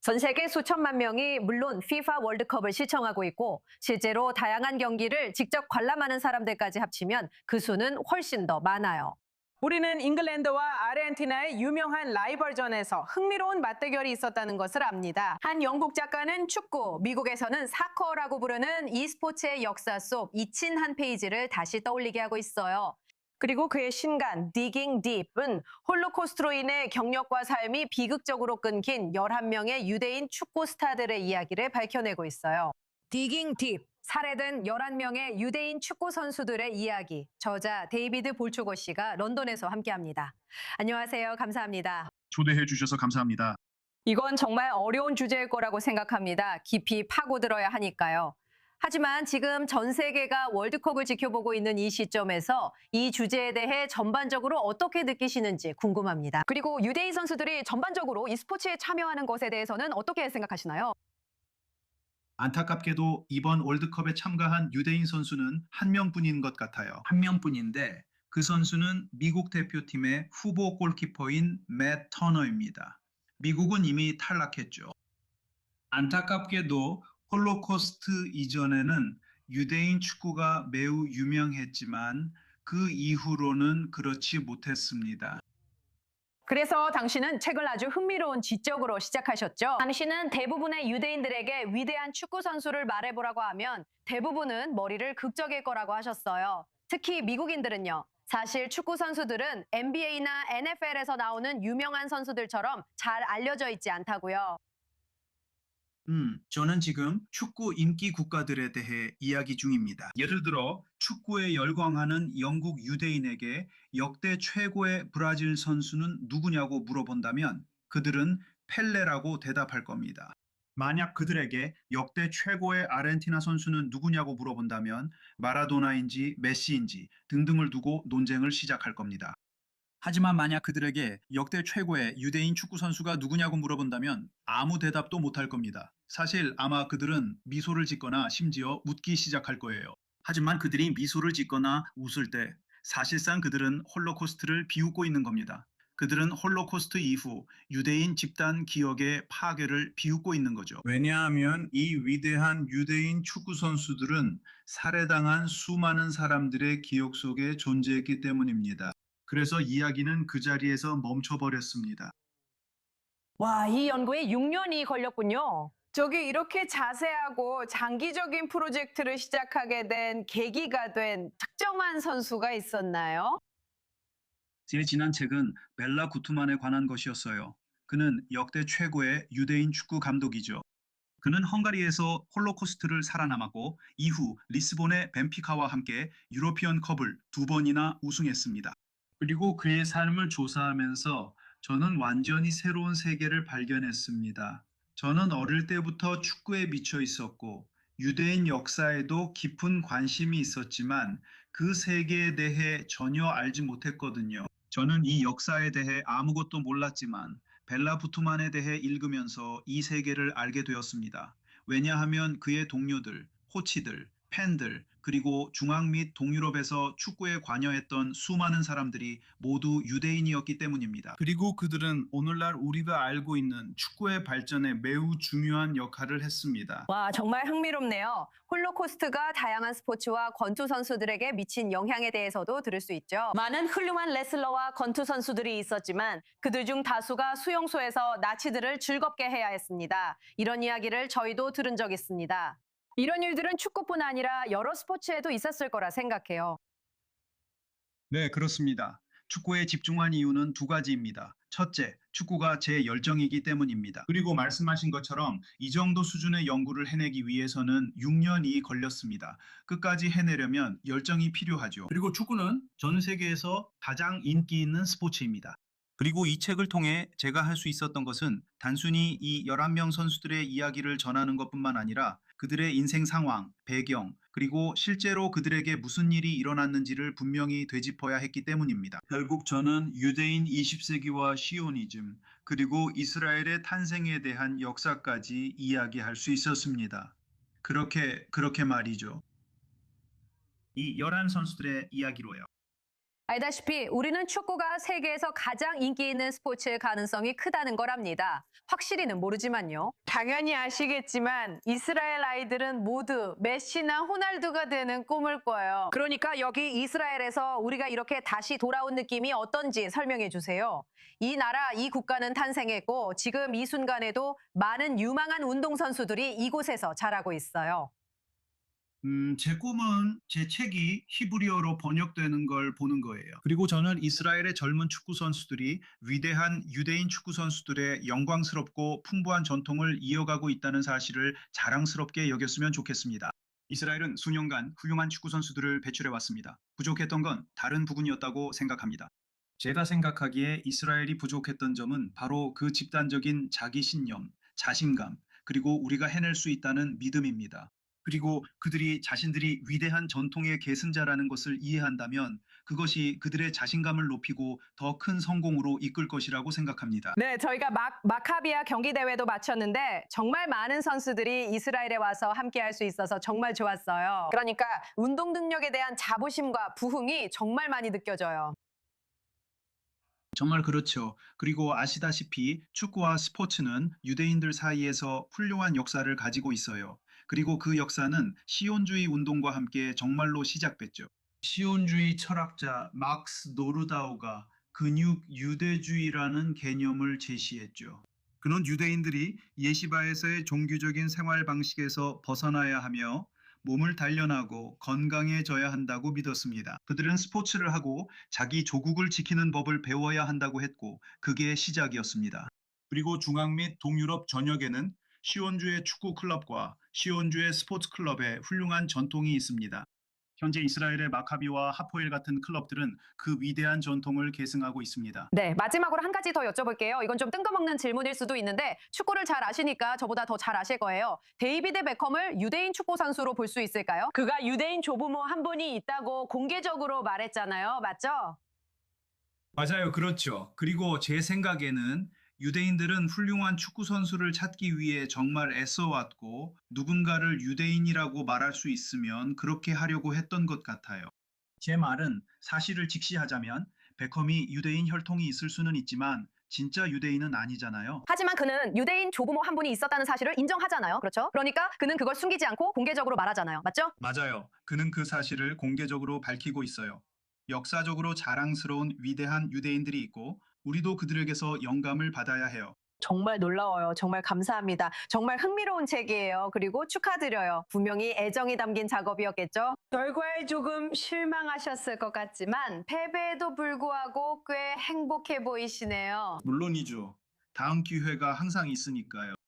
전 세계 수천만 명이 물론 FIFA 월드컵을 시청하고 있고 실제로 다양한 경기를 직접 관람하는 사람들까지 합치면 그 수는 훨씬 더 많아요. 우리는 잉글랜드와 아르헨티나의 유명한 라이벌전에서 흥미로운 맞대결이 있었다는 것을 압니다. 한 영국 작가는 축구, 미국에서는 사커라고 부르는 e스포츠의 역사 속 잊힌 한 페이지를 다시 떠올리게 하고 있어요. 그리고 그의 신간 Digging Deep은 홀로코스트로 인해 경력과 삶이 비극적으로 끊긴 11명의 유대인 축구 스타들의 이야기를 밝혀내고 있어요. Digging Deep, 살해된 11명의 유대인 축구 선수들의 이야기, 저자 데이비드 볼초거 씨가 런던에서 함께합니다. 안녕하세요. 감사합니다. 초대해 주셔서 감사합니다. 이건 정말 어려운 주제일 거라고 생각합니다. 깊이 파고들어야 하니까요. 하지만 지금 전 세계가 월드컵을 지켜보고 있는 이 시점에서 이 주제에 대해 전반적으로 어떻게 느끼시는지 궁금합니다. 그리고 유대인 선수들이 전반적으로 이 스포츠에 참여하는 것에 대해서는 어떻게 생각하시나요? 안타깝게도 이번 월드컵에 참가한 유대인 선수는 한 명뿐인 것 같아요. 한 명뿐인데 그 선수는 미국 대표팀의 후보 골키퍼인 맷 터너입니다. 미국은 이미 탈락했죠. 안타깝게도 홀로코스트 이전에는 유대인 축구가 매우 유명했지만 그 이후로는 그렇지 못했습니다. 그래서 당신은 책을 아주 흥미로운 지적으로 시작하셨죠. 당신은 대부분의 유대인들에게 위대한 축구 선수를 말해보라고 하면 대부분은 머리를 극적일 거라고 하셨어요. 특히 미국인들은요. 사실 축구 선수들은 NBA나 NFL에서 나오는 유명한 선수들처럼 잘 알려져 있지 않다고요. 저는 지금 축구 인기 국가들에 대해 이야기 중입니다. 예를 들어 축구에 열광하는 영국 유대인에게 역대 최고의 브라질 선수는 누구냐고 물어본다면 그들은 펠레라고 대답할 겁니다. 만약 그들에게 역대 최고의 아르헨티나 선수는 누구냐고 물어본다면 마라도나인지 메시인지 등등을 두고 논쟁을 시작할 겁니다. 하지만 만약 그들에게 역대 최고의 유대인 축구 선수가 누구냐고 물어본다면 아무 대답도 못할 겁니다. 사실 아마 그들은 미소를 짓거나 심지어 웃기 시작할 거예요. 하지만 그들이 미소를 짓거나 웃을 때 사실상 그들은 홀로코스트를 비웃고 있는 겁니다. 그들은 홀로코스트 이후 유대인 집단 기억의 파괴를 비웃고 있는 거죠. 왜냐하면 이 위대한 유대인 축구 선수들은 살해당한 수많은 사람들의 기억 속에 존재했기 때문입니다. 그래서 이야기는 그 자리에서 멈춰버렸습니다. 와, 이 연구에 6년이 걸렸군요. 저기 이렇게 자세하고 장기적인 프로젝트를 시작하게 된 계기가 된 특정한 선수가 있었나요? 제 지난 책은 벨라 구트만에 관한 것이었어요. 그는 역대 최고의 유대인 축구 감독이죠. 그는 헝가리에서 홀로코스트를 살아남았고 이후 리스본의 벤피카와 함께 유로피언 컵을 2번이나 우승했습니다. 그리고 그의 삶을 조사하면서 저는 완전히 새로운 세계를 발견했습니다. 저는 어릴 때부터 축구에 미쳐 있었고 유대인 역사에도 깊은 관심이 있었지만 그 세계에 대해 전혀 알지 못했거든요. 저는 이 역사에 대해 아무것도 몰랐지만 벨라 부트만에 대해 읽으면서 이 세계를 알게 되었습니다. 왜냐하면 그의 동료들, 코치들, 팬들, 그리고 중앙 및 동유럽에서 축구에 관여했던 수많은 사람들이 모두 유대인이었기 때문입니다. 그리고 그들은 오늘날 우리가 알고 있는 축구의 발전에 매우 중요한 역할을 했습니다. 와, 정말 흥미롭네요. 홀로코스트가 다양한 스포츠와 권투 선수들에게 미친 영향에 대해서도 들을 수 있죠. 많은 훌륭한 레슬러와 권투 선수들이 있었지만 그들 중 다수가 수용소에서 나치들을 즐겁게 해야 했습니다. 이런 이야기를 저희도 들은 적 있습니다. 이런 일들은 축구뿐 아니라 여러 스포츠에도 있었을 거라 생각해요. 네, 그렇습니다. 축구에 집중한 이유는 두 가지입니다. 첫째, 축구가 제 열정이기 때문입니다. 그리고 말씀하신 것처럼 이 정도 수준의 연구를 해내기 위해서는 6년이 걸렸습니다. 끝까지 해내려면 열정이 필요하죠. 그리고 축구는 전 세계에서 가장 인기 있는 스포츠입니다. 그리고 이 책을 통해 제가 할 수 있었던 것은 단순히 이 11명 선수들의 이야기를 전하는 것뿐만 아니라 그들의 인생 상황, 배경, 그리고 실제로 그들에게 무슨 일이 일어났는지를 분명히 되짚어야 했기 때문입니다. 결국 저는 유대인 20세기와 시오니즘, 그리고 이스라엘의 탄생에 대한 역사까지 이야기할 수 있었습니다. 그렇게 말이죠. 이 11 선수들의 이야기로요. 알다시피 우리는 축구가 세계에서 가장 인기 있는 스포츠의 가능성이 크다는 걸 압니다. 확실히는 모르지만요. 당연히 아시겠지만 이스라엘 아이들은 모두 메시나 호날두가 되는 꿈을 꿔요. 그러니까 여기 이스라엘에서 우리가 이렇게 다시 돌아온 느낌이 어떤지 설명해 주세요. 이 나라, 이 국가는 탄생했고 지금 이 순간에도 많은 유망한 운동선수들이 이곳에서 자라고 있어요. 제 꿈은 제 책이 히브리어로 번역되는 걸 보는 거예요. 그리고 저는 이스라엘의 젊은 축구 선수들이 위대한 유대인 축구 선수들의 영광스럽고 풍부한 전통을 이어가고 있다는 사실을 자랑스럽게 여겼으면 좋겠습니다. 이스라엘은 수년간 훌륭한 축구 선수들을 배출해 왔습니다. 부족했던 건 다른 부분이었다고 생각합니다. 제가 생각하기에 이스라엘이 부족했던 점은 바로 그 집단적인 자기 신념, 자신감, 그리고 우리가 해낼 수 있다는 믿음입니다. 그리고 그들이 자신들이 위대한 전통의 계승자라는 것을 이해한다면 그것이 그들의 자신감을 높이고 더 큰 성공으로 이끌 것이라고 생각합니다. 네, 저희가 마카비아 경기 대회도 마쳤는데 정말 많은 선수들이 이스라엘에 와서 함께 할 수 있어서 정말 좋았어요. 그러니까 운동 능력에 대한 자부심과 부흥이 정말 많이 느껴져요. 정말 그렇죠. 그리고 아시다시피 축구와 스포츠는 유대인들 사이에서 훌륭한 역사를 가지고 있어요. 그리고 그 역사는 시온주의 운동과 함께 정말로 시작됐죠. 시온주의 철학자 막스 노르다우가 근육 유대주의라는 개념을 제시했죠. 그는 유대인들이 예시바에서의 종교적인 생활 방식에서 벗어나야 하며 몸을 단련하고 건강해져야 한다고 믿었습니다. 그들은 스포츠를 하고 자기 조국을 지키는 법을 배워야 한다고 했고 그게 시작이었습니다. 그리고 중앙 및 동유럽 전역에는 시온주의 축구 클럽과 시온주의 스포츠 클럽의 훌륭한 전통이 있습니다. 현재 이스라엘의 마카비와 하포엘 같은 클럽들은 그 위대한 전통을 계승하고 있습니다. 네, 마지막으로 한 가지 더 여쭤볼게요. 이건 좀 뜬금없는 질문일 수도 있는데 축구를 잘 아시니까 저보다 더 잘 아실 거예요. 데이비드 베컴을 유대인 축구 선수로 볼 수 있을까요? 그가 유대인 조부모 한 분이 있다고 공개적으로 말했잖아요. 맞죠? 맞아요. 그렇죠. 그리고 제 생각에는 유대인들은 훌륭한 축구 선수를 찾기 위해 정말 애써왔고 누군가를 유대인이라고 말할 수 있으면 그렇게 하려고 했던 것 같아요. 제 말은 사실을 직시하자면 베컴이 유대인 혈통이 있을 수는 있지만 진짜 유대인은 아니잖아요. 하지만 그는 유대인 조부모 한 분이 있었다는 사실을 인정하잖아요. 그렇죠? 그러니까 그는 그걸 숨기지 않고 공개적으로 말하잖아요. 맞죠? 맞아요. 그는 그 사실을 공개적으로 밝히고 있어요. 역사적으로 자랑스러운 위대한 유대인들이 있고 우리도 그들에게서 영감을 받아야 해요. 정말 놀라워요. 정말 감사합니다. 정말 흥미로운 책이에요. 그리고 축하드려요. 분명히 애정이 담긴 작업이었겠죠? 결과에 조금 실망하셨을 것 같지만 패배에도 불구하고 꽤 행복해 보이시네요. 물론이죠. 다음 기회가 항상 있으니까요.